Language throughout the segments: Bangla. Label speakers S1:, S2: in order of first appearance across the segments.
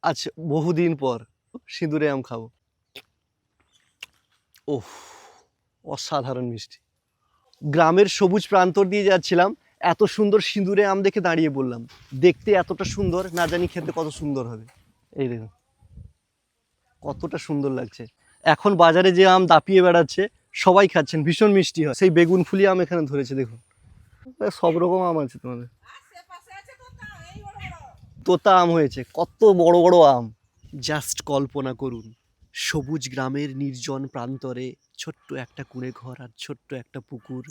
S1: আজ বহুদিন পর সিঁদুরে আম খাবো। ওহ, অসাধারণ মিষ্টি। গ্রামের সবুজ প্রান্তর দিয়ে যাচ্ছিলাম, এত সুন্দর সিঁদুরে আম দেখে দাঁড়িয়ে পড়লাম। দেখতে এতটা সুন্দর, না জানি খেতে কত সুন্দর হবে। এই দেখুন কতটা সুন্দর লাগছে। এখন বাজারে যে আম দাপিয়ে বেড়াচ্ছে সবাই খাচ্ছেন, ভীষণ মিষ্টি হয়। সেই বেগুন ফুলি আম এখানে ধরেছে দেখুন। সব রকম আম আছে তোমাদের। তোতা আম হয়েছে, কত বড় বড় আম। জাস্ট কল্পনা করুন, সবুজ গ্রামের নির্জন প্রান্তরে ছোট্ট একটা কুঁড়ে ঘর আর ছোট্ট একটা পুকুর।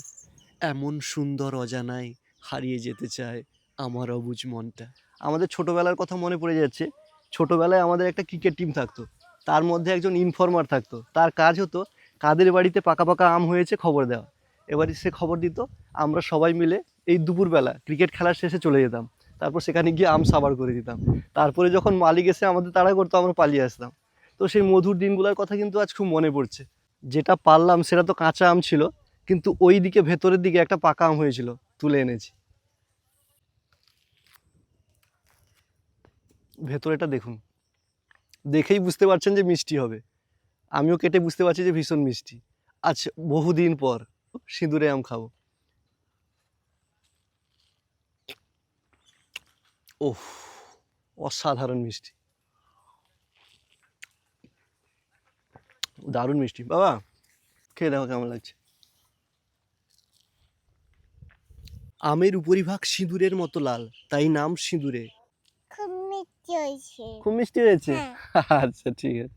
S1: এমন সুন্দর অজানায় হারিয়ে যেতে চায় আমার অবুঝ মনটা। আমাদের ছোটবেলার কথা মনে পড়ে যাচ্ছে। ছোটবেলায় আমাদের একটা ক্রিকেট টিম থাকতো, তার মধ্যে একজন ইনফরমার থাকতো। তার কাজ হতো কাদের বাড়িতে পাকা পাকা আম হয়েছে খবর দেওয়া। এবারে সে খবর দিত, আমরা সবাই মিলে এই দুপুরবেলা ক্রিকেট খেলার শেষে চলে যেতাম। তারপর সেখানে গিয়ে আম সাবার করে দিতাম। তারপরে যখন মালিক এসে আমাদের তাড়া করতো, আমরা পালিয়ে আসতাম। তো সেই মধুর দিনগুলোর কথা কিন্তু আজ খুব মনে পড়ছে। যেটা পারলাম সেটা তো কাঁচা আম ছিল, কিন্তু ওই দিকে ভেতরের দিকে একটা পাকা আম হয়েছিল, তুলে এনেছি। ভেতরেটা দেখুন, দেখেই বুঝতে পারছেন যে মিষ্টি হবে। আমিও কেটে বুঝতে পারছি যে ভীষণ মিষ্টি। আজ বহুদিন পর সিঁদুরে আম খাবো। ওহ, অসাধারণ মিষ্টি, দারুণ মিষ্টি। বাবা খেয়ে দেখো কেমন লাগছে। আমের উপরিভাগ সিঁদুরের মতো লাল, তাই নাম সিঁদুরে।
S2: খুব মিষ্টি হয়েছে।
S1: খুব মিষ্টি হয়েছে।
S2: হ্যাঁ।
S1: আচ্ছা ঠিক আছে।